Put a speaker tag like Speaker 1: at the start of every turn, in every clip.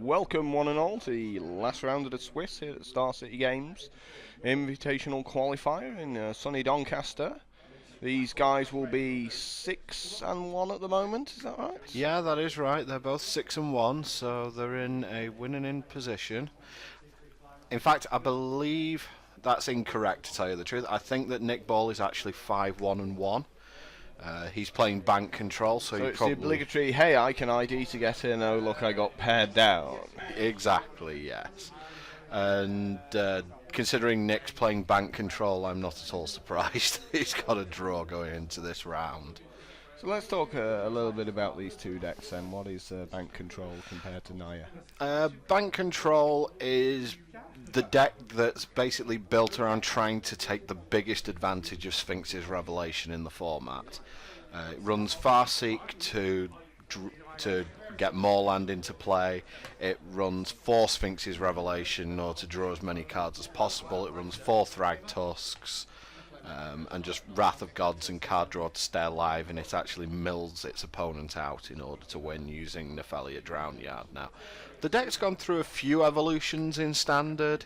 Speaker 1: welcome one and all to the last round of the Swiss here at Star City Games Invitational Qualifier in sunny Doncaster. These guys will be 6-1 at the moment, is that right?
Speaker 2: Yeah, that is right. They're both 6-1, so they're in a winning position. In fact, I believe that's incorrect, to tell you the truth. I think that Nick Ball is actually 5-1-1. He's playing bank control, so
Speaker 1: it's
Speaker 2: probably
Speaker 1: the obligatory, hey, I can ID to get in, oh look, I got paired down.
Speaker 2: Exactly, yes. And considering Nick's playing bank control, I'm not at all surprised. He's got a draw going into this round.
Speaker 1: So let's talk a little bit about these two decks then. What is bank control compared to Naya?
Speaker 2: Bank control is the deck that's basically built around trying to take the biggest advantage of Sphinx's Revelation in the format. It runs Farseek to get more land into play. It runs 4 Sphinx's Revelation in order to draw as many cards as possible. It runs 4 Thragtusks and just Wrath of Gods and card draw to stay alive, and it actually mills its opponent out in order to win using Nephelia Drownyard. Now, the deck's gone through a few evolutions in Standard.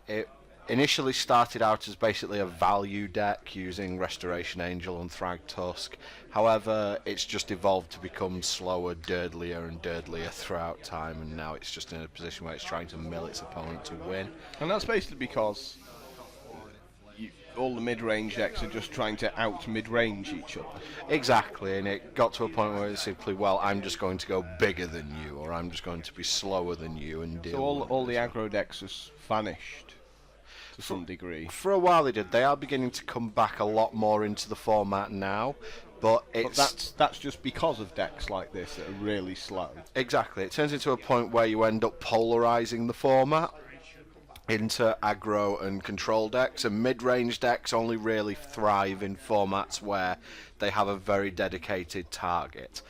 Speaker 2: It initially started out as basically a value deck using Restoration Angel and Thragtusk. However, it's just evolved to become slower, dirtlier and dirtlier throughout time, and now it's just in a position where it's trying to mill its opponent to win.
Speaker 1: And that's basically because all the mid-range decks are just trying to out-mid-range each other.
Speaker 2: Exactly, and it got to a point where it's simply, well, I'm just going to go bigger than you, or I'm just going to be slower than you and deal with
Speaker 1: all the aggro decks has vanished to some degree.
Speaker 2: For a while they did. They are beginning to come back a lot more into the format now, but
Speaker 1: that's just because of decks like this that are really slow.
Speaker 2: Exactly. It turns into a point where you end up polarizing the format into aggro and control decks, and mid-range decks only really thrive in formats where they have a very dedicated target.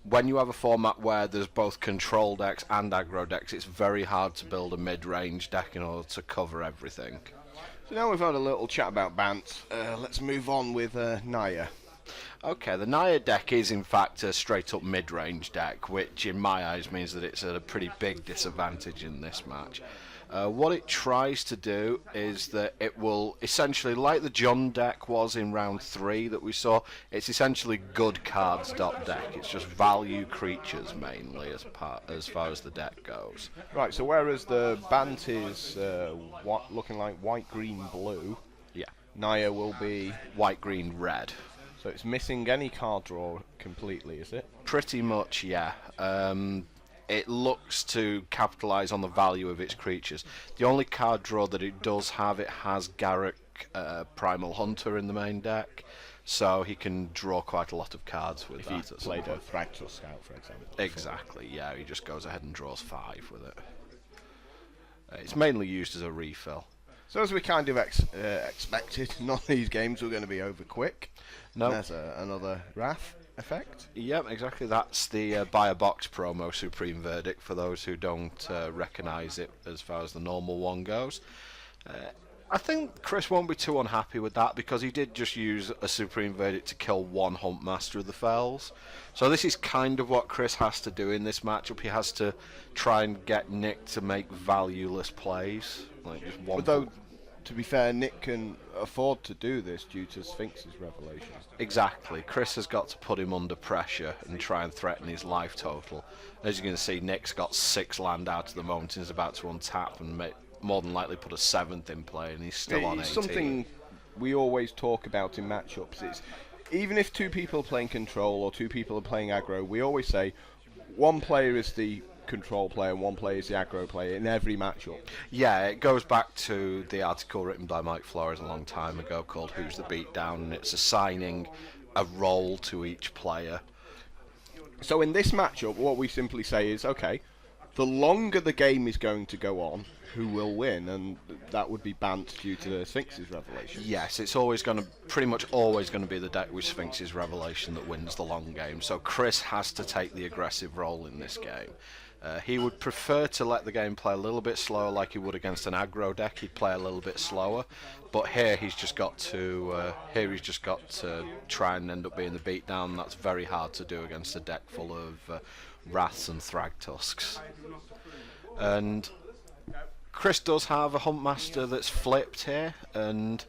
Speaker 2: When you have a format where there's both control decks and aggro decks, it's very hard to build a mid-range deck in order to cover everything.
Speaker 1: So now we've had a little chat about Bant, let's move on with Naya.
Speaker 2: Okay, the Naya deck is in fact a straight up mid-range deck, which in my eyes means that it's at a pretty big disadvantage in this match. What it tries to do is that it will essentially, like the John deck was in round 3 that we saw, it's essentially good cards deck. It's just value creatures mainly as far as the deck goes.
Speaker 1: Right, so whereas the Bant is looking like white, green, blue,
Speaker 2: yeah,
Speaker 1: Naya will be
Speaker 2: white, green, red.
Speaker 1: So it's missing any card draw completely, is it?
Speaker 2: Pretty much, yeah. It looks to capitalise on the value of its creatures. The only card draw that it does have, it has Garruk Primal Hunter in the main deck, so he can draw quite a lot of cards with that. If he
Speaker 1: played a Thragtusk out, for example.
Speaker 2: Exactly, yeah, he just goes ahead and draws 5 with it. It's mainly used as a refill.
Speaker 1: So as we kind of expected, none of these games were going to be over quick.
Speaker 2: No.
Speaker 1: There's another Wrath effect.
Speaker 2: Yep, exactly. That's the buy a box promo Supreme Verdict for those who don't recognise it as far as the normal one goes. I think Chris won't be too unhappy with that because he did just use a Supreme Verdict to kill one Hump Master of the Fells. So this is kind of what Chris has to do in this matchup. He has to try and get Nick to make valueless plays. Like just one.
Speaker 1: Although, to be fair, Nick can afford to do this due to Sphinx's Revelation.
Speaker 2: Exactly. Chris has got to put him under pressure and try and threaten his life total. As you can see, Nick's got 6 land out at the moment and is about to untap and more than likely put a 7th in play, and he's still on 18.
Speaker 1: It's something we always talk about in matchups. It's even if 2 people are playing control or 2 people are playing aggro, we always say one player is the control player and one player is the aggro player in every matchup.
Speaker 2: Yeah, it goes back to the article written by Mike Flores a long time ago called Who's the Beatdown, and it's assigning a role to each player.
Speaker 1: So in this matchup, what we simply say is, okay, the longer the game is going to go on, who will win, and that would be Bant due to the Sphinx's Revelation.
Speaker 2: Yes, it's always going to, pretty much always going to be the deck with Sphinx's Revelation that wins the long game. So Chris has to take the aggressive role in this game. He would prefer to let the game play a little bit slower, like he would against an aggro deck. He'd play a little bit slower, but here he's just got to try and end up being the beatdown. That's very hard to do against a deck full of Wraths and Thragtusks. And Chris does have a Huntmaster that's flipped here, and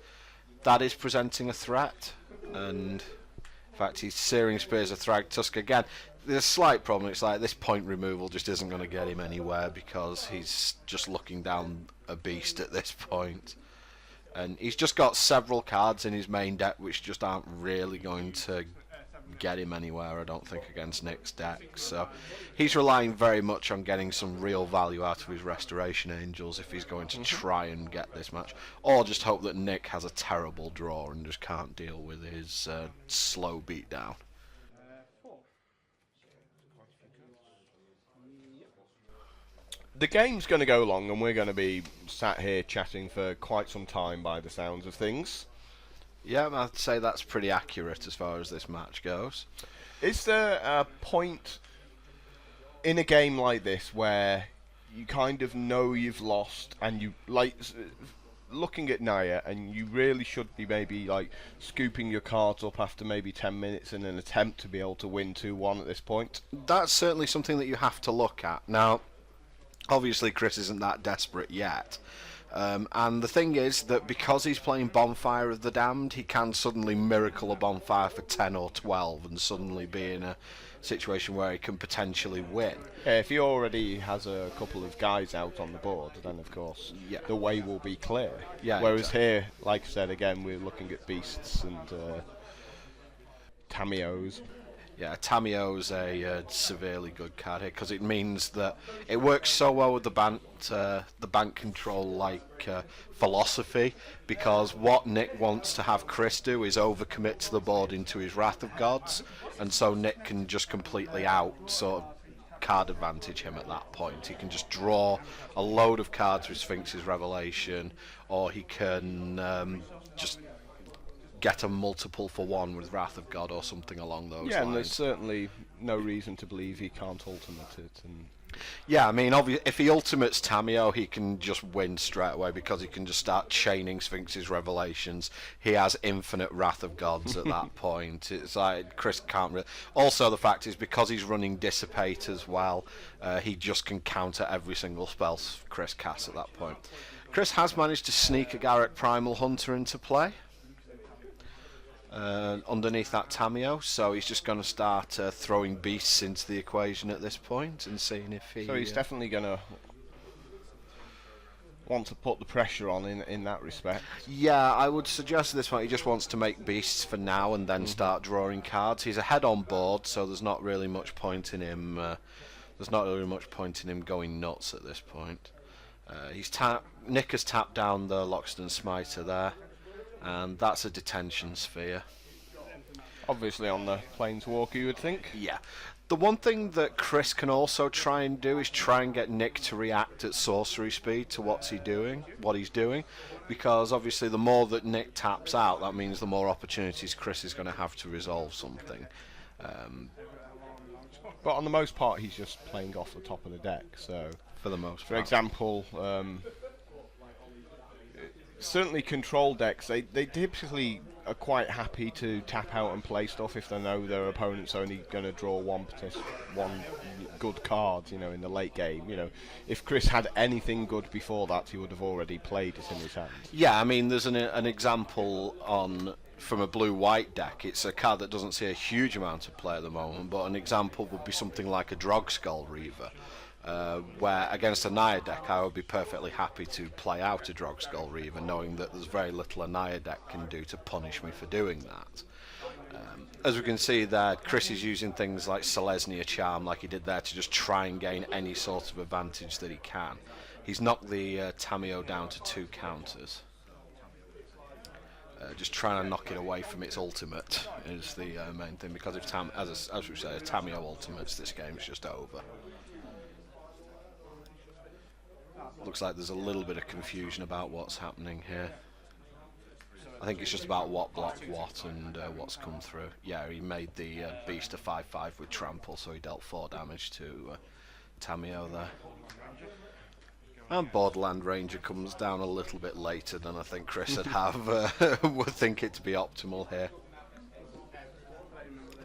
Speaker 2: that is presenting a threat. And in fact, he's Searing Spears a Thragtusk again. There's a slight problem. It's like this point removal just isn't going to get him anywhere because he's just looking down a beast at this point. And he's just got several cards in his main deck which just aren't really going to get him anywhere, I don't think, against Nick's deck. So he's relying very much on getting some real value out of his Restoration Angels if he's going to try and get this match, or just hope that Nick has a terrible draw and just can't deal with his slow beatdown.
Speaker 1: The game's going to go long, and we're going to be sat here chatting for quite some time by the sounds of things.
Speaker 2: Yeah, I'd say that's pretty accurate as far as this match goes.
Speaker 1: Is there a point in a game like this where you kind of know you've lost, and you, like, looking at Naya, and you really should be maybe like scooping your cards up after maybe 10 minutes in an attempt to be able to win 2-1 at this point?
Speaker 2: That's certainly something that you have to look at. Now, obviously Chris isn't that desperate yet. And the thing is that because he's playing Bonfire of the Damned, he can suddenly miracle a bonfire for 10 or 12 and suddenly be in a situation where he can potentially win.
Speaker 1: Yeah, if he already has a couple of guys out on the board, then of course the way will be clear.
Speaker 2: Yeah,
Speaker 1: whereas
Speaker 2: exactly.
Speaker 1: here, like I said, again, we're looking at beasts and Tamios.
Speaker 2: Yeah, Tamio's a severely good card here because it means that it works so well with the bank control philosophy, because what Nick wants to have Chris do is overcommit to the board into his Wrath of Gods, and so Nick can just completely card advantage him at that point. He can just draw a load of cards with Sphinx's Revelation, or he can just get a multiple for one with Wrath of God or something along those lines.
Speaker 1: Yeah, and there's certainly no reason to believe he can't ultimate it. And
Speaker 2: yeah, I mean, if he ultimates Tamio, he can just win straight away because he can just start chaining Sphinx's Revelations. He has infinite Wrath of Gods at that point. It's like Chris can't really... Also, the fact is, because he's running Dissipate as well, he just can counter every single spell Chris casts at that point. Chris has managed to sneak a Garrett Primal Hunter into play underneath that Tamio, so he's just going to start throwing beasts into the equation at this point and seeing if he...
Speaker 1: So he's definitely going to want to put the pressure on in that respect.
Speaker 2: Yeah, I would suggest at this point he just wants to make beasts for now and then start drawing cards. He's ahead on board, so there's not really much point in him. Going nuts at this point. Nick has tapped down the Loxodon Smiter there, and that's a detention sphere.
Speaker 1: Obviously on the Planeswalker, you would think.
Speaker 2: Yeah. The one thing that Chris can also try and do is try and get Nick to react at sorcery speed to what he's doing, because obviously the more that Nick taps out, that means the more opportunities Chris is going to have to resolve something.
Speaker 1: But on the most part, he's just playing off the top of the deck. So,
Speaker 2: for the most part.
Speaker 1: For example, certainly control decks, they typically are quite happy to tap out and play stuff if they know their opponent's only going to draw one good card, in the late game. If Chris had anything good before that, he would have already played it in his hand.
Speaker 2: Yeah, I mean, there's an example from a blue-white deck. It's a card that doesn't see a huge amount of play at the moment, but an example would be something like a Drogskull Reaver. Where against a Naya deck I would be perfectly happy to play out a Drogskull Reaver, knowing that there's very little a Naya deck can do to punish me for doing that. As we can see there, Chris is using things like Selesnya Charm, like he did there, to just try and gain any sort of advantage that he can. He's knocked the Tamio down to 2 counters. Just trying to knock it away from its ultimate is the main thing, because if as we say, if Tamio ultimates, this game's just over. Looks like there's a little bit of confusion about what's happening here. I think it's just about what blocked what and what's come through. Yeah, he made the beast a 5/5 with trample, so he dealt 4 damage to Tamio there. And Borderland Ranger comes down a little bit later than I think Chris would have. Would think it to be optimal here.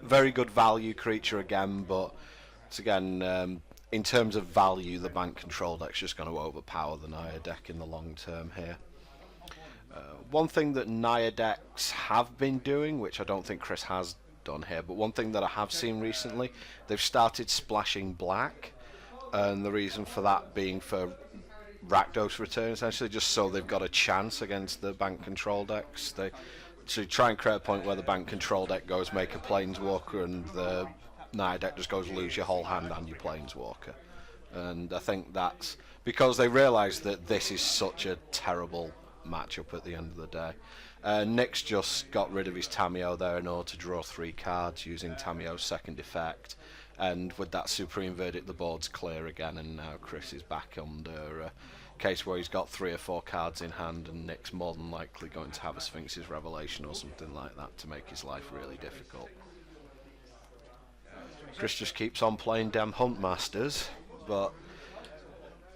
Speaker 2: Very good value creature again, but it's again, in terms of value, the bank control deck's just going to overpower the Naya deck in the long term here. One thing that Naya decks have been doing, which I don't think Chris has done here, but one thing that I have seen recently, they've started splashing black, and the reason for that being for Rakdos return, essentially, just so they've got a chance against the bank control decks. They to try and create a point where the bank control deck goes make a Planeswalker and the Naya deck just goes lose your whole hand and your Planeswalker. And I think that's because they realise that this is such a terrible matchup at the end of the day. Nick's just got rid of his Tamio there in order to draw 3 cards using Tamio's second effect, and with that Supreme Verdict the board's clear again, and now Chris is back under a case where he's got 3 or 4 cards in hand, and Nick's more than likely going to have a Sphinx's Revelation or something like that to make his life really difficult. Chris just keeps on playing damn Huntmasters, but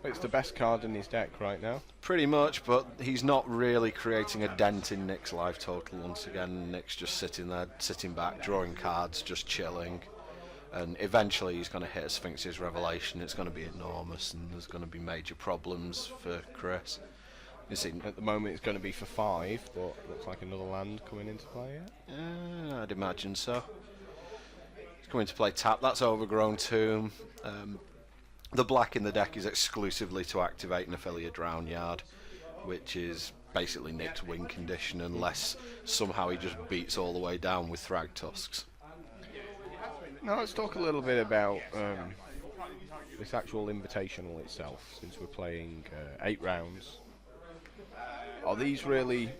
Speaker 1: it's the best card in his deck right now.
Speaker 2: Pretty much, but he's not really creating a dent in Nick's life total once again. Nick's just sitting there, sitting back, drawing cards, just chilling. And eventually he's going to hit a Sphinx's Revelation. It's going to be enormous, and there's going to be major problems for Chris. You see,
Speaker 1: at the moment it's going to be for 5, but looks like another land coming into play yet.
Speaker 2: I'd imagine so. He's coming to play tap. That's Overgrown Tomb. The black in the deck is exclusively to activate an Affiliate Drown Yard, which is basically Nick's win condition, unless somehow he just beats all the way down with Thrag Tusks.
Speaker 1: Now let's talk a little bit about this actual invitational itself, since we're playing 8 rounds. Are these really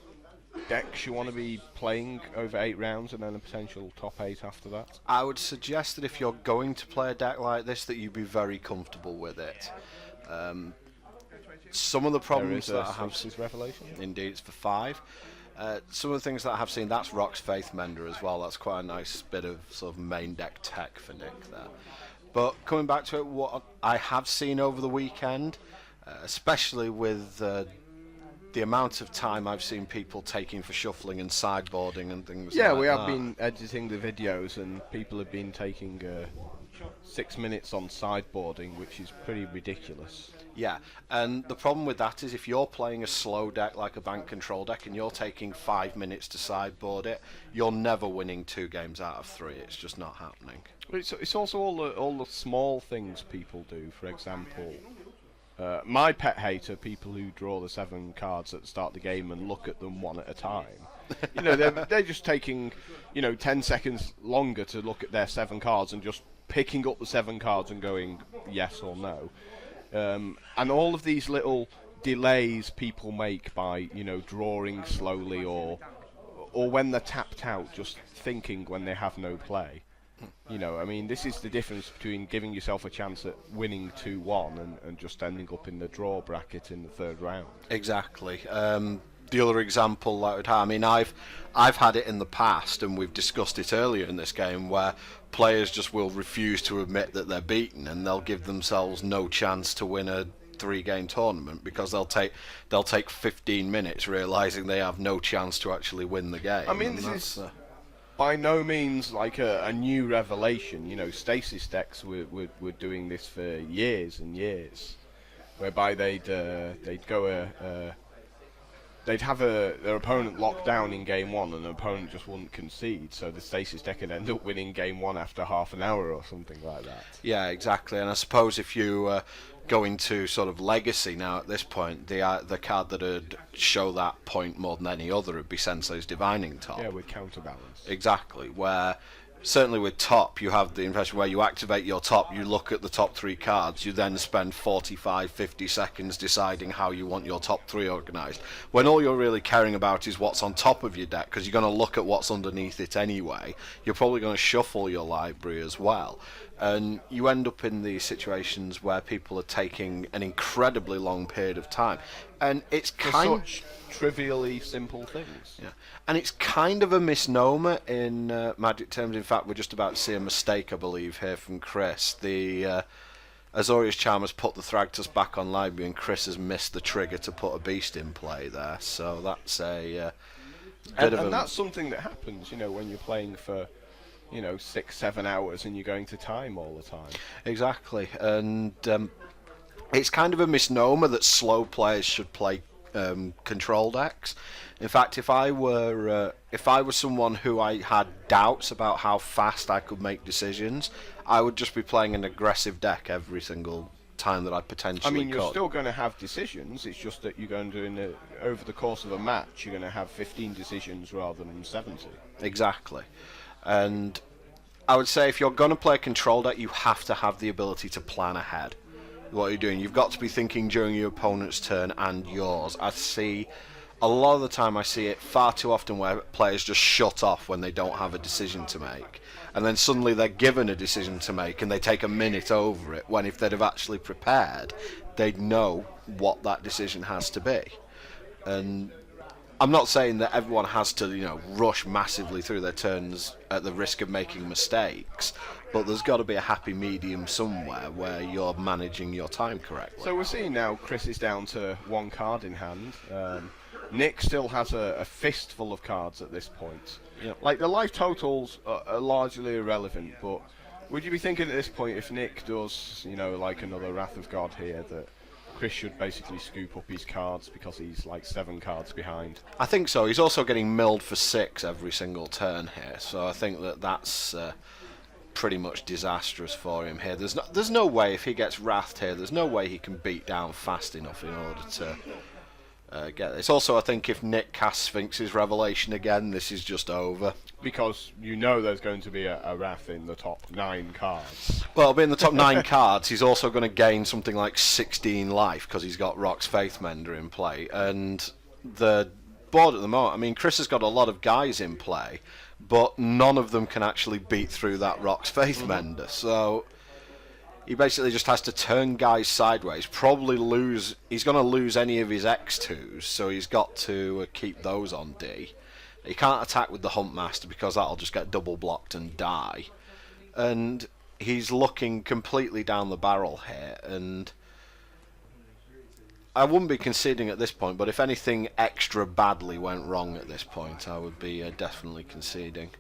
Speaker 1: decks you want to be playing over 8 rounds and then a potential top 8 after that?
Speaker 2: I would suggest that if you're going to play a deck like this, that you be very comfortable with it. Some of the problems that I have seen,
Speaker 1: Revelation?
Speaker 2: Indeed, it's for 5. Some of the things that I have seen, that's Rock's Faith Mender as well. That's quite a nice bit of sort of main deck tech for Nick there. But coming back to it, what I have seen over the weekend, especially with the amount of time I've seen people taking for shuffling and sideboarding and things like that.
Speaker 1: Yeah, we have been editing the videos, and people have been taking 6 minutes on sideboarding, which is pretty ridiculous.
Speaker 2: Yeah, and the problem with that is if you're playing a slow deck like a bank control deck and you're taking 5 minutes to sideboard it, you're never winning 2 games out of 3. It's just not happening.
Speaker 1: It's also all the small things people do. For example, my pet hate are people who draw the 7 cards at the start of the game and look at them one at a time. You know, they're just taking 10 seconds longer to look at their 7 cards and just picking up the 7 cards and going yes or no. And all of these little delays people make by drawing slowly or when they're tapped out, just thinking when they have no play. I mean, this is the difference between giving yourself a chance at winning 2-1 and just ending up in the draw bracket in the 3rd round.
Speaker 2: Exactly. The other example that I would have, I mean, I've had it in the past, and we've discussed it earlier in this game, where players just will refuse to admit that they're beaten, and they'll give themselves no chance to win a 3-game tournament because they'll take 15 minutes realising they have no chance to actually win the game.
Speaker 1: I mean, this is by no means like a new revelation. Stasis decks were doing this for years and years, whereby they'd have their opponent locked down in game 1, and the opponent just wouldn't concede, so the Stasis deck would end up winning game 1 after half an hour or something like that.
Speaker 2: Yeah, exactly. And I suppose if you go into sort of Legacy now at this point, the card that would show that point more than any other would be Sensei's Divining Top.
Speaker 1: Yeah, with counterbalance.
Speaker 2: Exactly, where certainly with top, you have the impression where you activate your top, you look at the top 3 cards, you then spend 45, 50 seconds deciding how you want your top 3 organised, when all you're really caring about is what's on top of your deck, because you're going to look at what's underneath it anyway. You're probably going to shuffle your library as well, and you end up in these situations where people are taking an incredibly long period of time, and it's kind of
Speaker 1: trivially simple things.
Speaker 2: Yeah, and it's kind of a misnomer in Magic terms. In fact, we're just about to see a mistake, I believe, here from Chris. Azorius Charm has put the Thragtusk back on Libya, and Chris has missed the trigger to put a beast in play there. So that's a bit of a...
Speaker 1: And that's something that happens, when you're playing for, 6-7 hours and you're going to time all the time.
Speaker 2: Exactly, and it's kind of a misnomer that slow players should play control decks. In fact, if I were someone who I had doubts about how fast I could make decisions, I would just be playing an aggressive deck every single time that I potentially could.
Speaker 1: I mean, you're still going to have decisions. It's just that you're going to over the course of a match, you're going to have 15 decisions rather than 70.
Speaker 2: Exactly, and I would say if you're going to play a control deck, you have to have the ability to plan ahead. What you're doing, you've got to be thinking during your opponent's turn and yours. A lot of the time I see it far too often where players just shut off when they don't have a decision to make, and then suddenly they're given a decision to make and they take a minute over it, when if they'd have actually prepared, they'd know what that decision has to be. And I'm not saying that everyone has to, rush massively through their turns at the risk of making mistakes, but there's got to be a happy medium somewhere where you're managing your time correctly.
Speaker 1: So we're seeing now Chris is down to 1 card in hand. Nick still has a fistful of cards at this point.
Speaker 2: Yep.
Speaker 1: Like, the life totals are largely irrelevant, but would you be thinking at this point, if Nick does, like another Wrath of God here, that Chris should basically scoop up his cards because he's like 7 cards behind?
Speaker 2: I think so. He's also getting milled for 6 every single turn here, so I think that's pretty much disastrous for him here. There's no way, if he gets wrathed here, there's no way he can beat down fast enough in order to get this. Also, I think if Nick casts Sphinx's Revelation again, this is just over.
Speaker 1: Because there's going to be a Wrath in the top 9 cards.
Speaker 2: Well, in the top 9 cards, he's also going to gain something like 16 life because he's got Rock's Faithmender in play. And the board at the moment, I mean, Chris has got a lot of guys in play, but none of them can actually beat through that Rock's Faithmender. So he basically just has to turn guys sideways, probably lose. He's going to lose any of his X2s, so he's got to keep those on D. He can't attack with the Humpmaster because that'll just get double blocked and die. And he's looking completely down the barrel here, and I wouldn't be conceding at this point, but if anything extra badly went wrong at this point, I would be definitely conceding.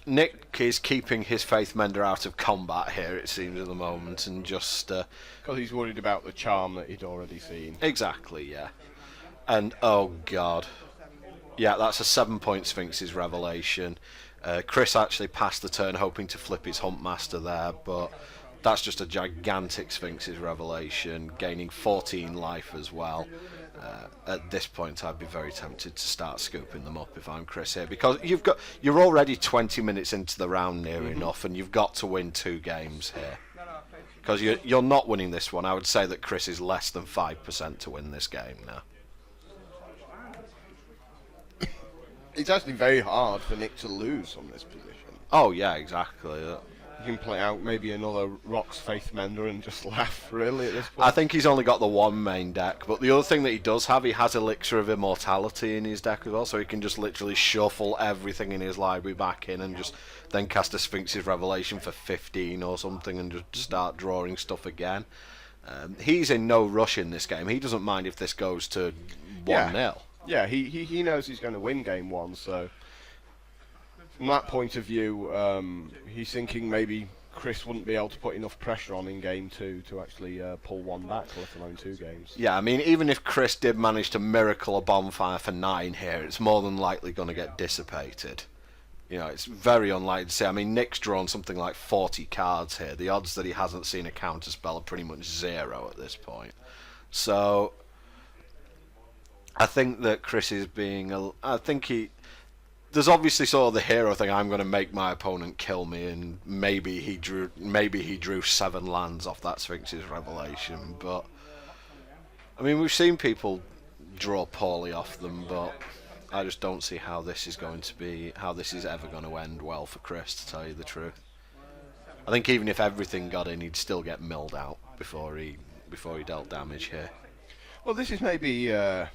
Speaker 2: Nick is keeping his Faithmender out of combat here, it seems, at the moment, and just...
Speaker 1: Because he's worried about the charm that he'd already seen.
Speaker 2: Exactly, yeah. And, oh god. Yeah, that's a 7-point Sphinx's Revelation. Chris actually passed the turn hoping to flip his Humpmaster there, but that's just a gigantic Sphinx's Revelation, gaining 14 life as well. At this point, I'd be very tempted to start scooping them up if I'm Chris here, because you're already 20 minutes into the round near enough, and you've got to win 2 games here. Because you're not winning this one. I would say that Chris is less than 5% to win this game now.
Speaker 1: It's actually very hard for Nick to lose on this position.
Speaker 2: Oh yeah, exactly.
Speaker 1: You can play out maybe another Rock's Faithmender and just laugh, really, at this point.
Speaker 2: I think he's only got the 1 main deck, but the other thing that he does have, he has Elixir of Immortality in his deck as well, so he can just literally shuffle everything in his library back in and just then cast a Sphinx's Revelation for 15 or something and just start drawing stuff again. He's in no rush in this game. He doesn't mind if this goes to 1-0.
Speaker 1: Yeah, he knows he's going to win game 1, so from that point of view, he's thinking maybe Chris wouldn't be able to put enough pressure on in game 2 to actually pull 1 back, let alone 2 games.
Speaker 2: Yeah, I mean, even if Chris did manage to miracle a bonfire for 9 here, it's more than likely going to get dissipated. It's very unlikely to see. I mean, Nick's drawn something like 40 cards here. The odds that he hasn't seen a counterspell are pretty much 0 at this point. So I think that Chris is being there's obviously sort of the hero thing. I'm going to make my opponent kill me, and maybe he drew 7 lands off that Sphinx's Revelation. But I mean, we've seen people draw poorly off them, but I just don't see how this is ever going to end well for Chris, to tell you the truth. I think even if everything got in, he'd still get milled out before he dealt damage here.
Speaker 1: Well, this is maybe a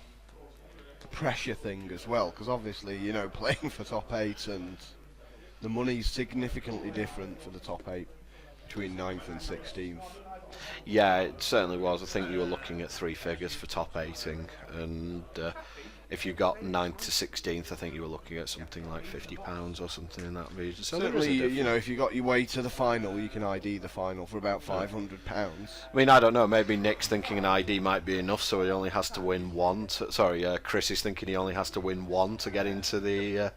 Speaker 1: pressure thing as well, because obviously, playing for top 8 and the money's significantly different for the top 8. between 9th and 16th.
Speaker 2: Yeah, it certainly was. I think you were looking at 3 figures for top 8ing, and if you got 9th to 16th, I think you were looking at something like £50 or something in that region. So
Speaker 1: certainly, you know, if you got your way to the final, you can ID the final for about £500.
Speaker 2: I mean, I don't know. Maybe Nick's thinking an ID might be enough, so he only has to win one. Chris is thinking he only has to win one to get into the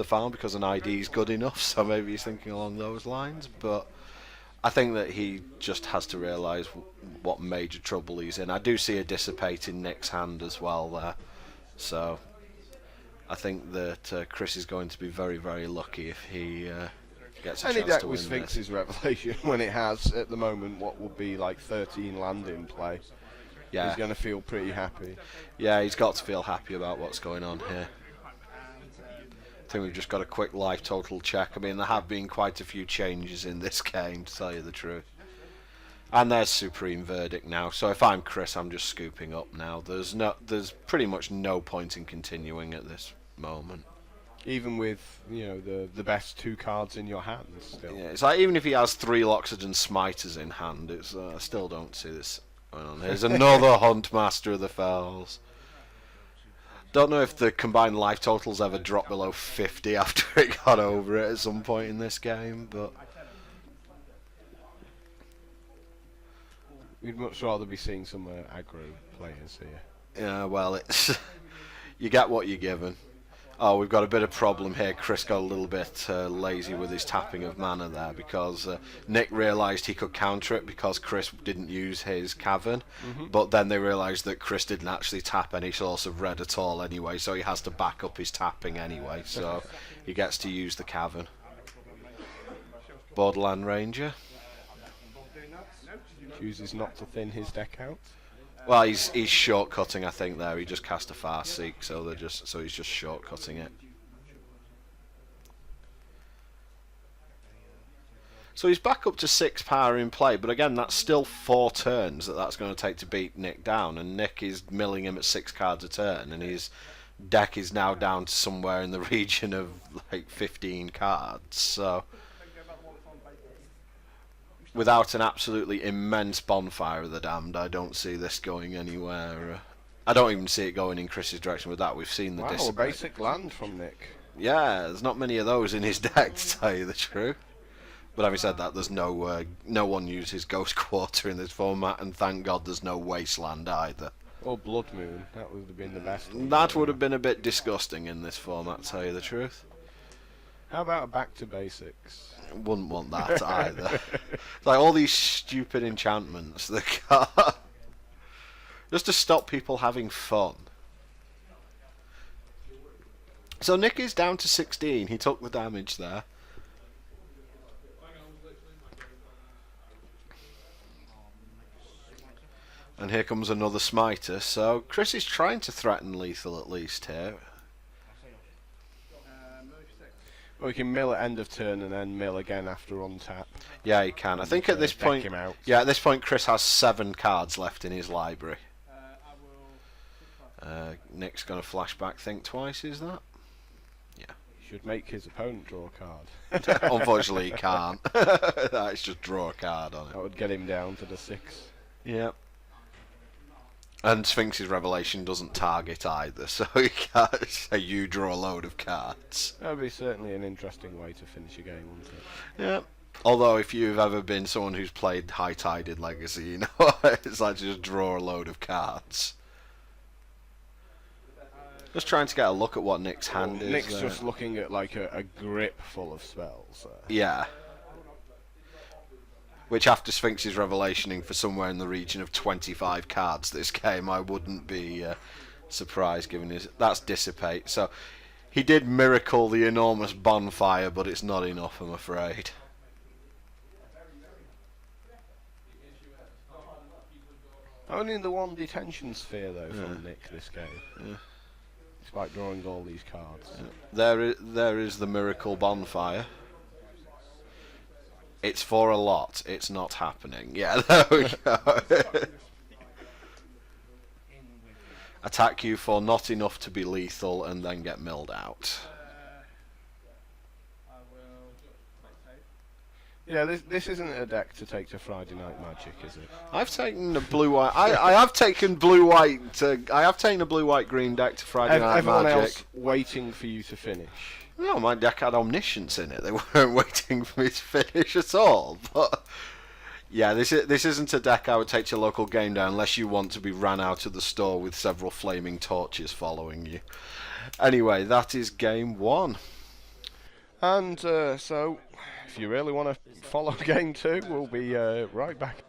Speaker 2: final because an ID is good enough. So maybe he's thinking along those lines, but. I think that he just has to realise what major trouble he's in. I do see a dissipating Nick's hand as well there. So I think that Chris is going to be very, very lucky if he gets a chance to win this.
Speaker 1: Any deck with Sphinx's Revelation, when it has, at the moment, what would be like 13 land in play, he's going to feel pretty happy.
Speaker 2: Yeah, he's got to feel happy about what's going on here. I think we've just got a quick life total check. I mean, there have been quite a few changes in this game, to tell you the truth. And there's Supreme Verdict now. So if I'm Chris, I'm just scooping up now. There's pretty much no point in continuing at this moment.
Speaker 1: Even with, you know, the best 2 cards in your hands still.
Speaker 2: Yeah, it's like even if he has 3 Loxodon Smiters in hand, it's I still don't see this going on. Here's another Hunt Master of the Fells. Don't know if the combined life totals ever dropped below 50 after it got over it at some point in this game, but
Speaker 1: we'd much rather be seeing some aggro players here.
Speaker 2: Yeah, well, it's you get what you're given. Oh, we've got a bit of problem here. Chris got a little bit lazy with his tapping of mana there because Nick realised he could counter it because Chris didn't use his cavern, but then they realised that Chris didn't actually tap any source of red at all anyway, so he has to back up his tapping anyway, so he gets to use the cavern. Borderland Ranger.
Speaker 1: Chooses not to thin his deck out.
Speaker 2: Well, he's shortcutting, I think. There, he just cast a Farseek, so he's just shortcutting it. So he's back up to 6 power in play, but again, that's still 4 turns that's going to take to beat Nick down, and Nick is milling him at 6 cards a turn, and his deck is now down to somewhere in the region of like 15 cards. So without an absolutely immense Bonfire of the Damned, I don't see this going anywhere. I don't even see it going in Chris's direction with that. We've seen the
Speaker 1: a basic land from Nick.
Speaker 2: Yeah, there's not many of those in his deck, to tell you the truth. But having said that, there's no one uses Ghost Quarter in this format, and thank God there's no Wasteland either.
Speaker 1: Or Blood Moon, that would have been the best.
Speaker 2: That would have been a bit disgusting in this format, to tell you the truth.
Speaker 1: How about a back to basics?
Speaker 2: Wouldn't want that either. Like all these stupid enchantments that got just to stop people having fun. So Nick is down to 16. He took the damage there. And here comes another smiter. So Chris is trying to threaten lethal at least here.
Speaker 1: Well, we can mill at end of turn and then mill again after on tap.
Speaker 2: Yeah, he can. I think at this point, at this point, Chris has 7 cards left in his library. Nick's going to flashback. Think twice. Is that? Yeah.
Speaker 1: Should make his opponent draw a card.
Speaker 2: Unfortunately, he can't. That's just draw a card on it.
Speaker 1: That would get him down to the 6.
Speaker 2: Yeah. And Sphinx's Revelation doesn't target either, so you can't say you draw a load of cards.
Speaker 1: That would be certainly an interesting way to finish a game, wouldn't it?
Speaker 2: Yeah. Although, if you've ever been someone who's played High-Tided Legacy, you know, it's like to just draw a load of cards. Just trying to get a look at what Nick's hand is.
Speaker 1: Nick's just looking at like a grip full of spells.
Speaker 2: Yeah. Which, after Sphinx's Revelationing for somewhere in the region of 25 cards this game, I wouldn't be surprised given his... That's Dissipate. So, he did miracle the enormous Bonfire, but it's not enough, I'm afraid.
Speaker 1: Only the 1 detention sphere, though, from Nick this game. Yeah. Despite drawing all these cards.
Speaker 2: Yeah. There is the Miracle Bonfire. It's for a lot. It's not happening. Yeah, there we go. Attack you for not enough to be lethal and then get milled out.
Speaker 1: Yeah, this isn't a deck to take to Friday Night Magic, is it?
Speaker 2: I've taken a blue-white. I have taken blue-white. I have taken a blue-white green deck to Friday Night
Speaker 1: Everyone
Speaker 2: Magic.
Speaker 1: else waiting for you to finish.
Speaker 2: No, my deck had Omniscience in it. They weren't waiting for me to finish at all. But yeah, this isn't a deck I would take to a local game day unless you want to be ran out of the store with several flaming torches following you. Anyway, that is game 1.
Speaker 1: And so, if you really want to follow game 2, we'll be right back.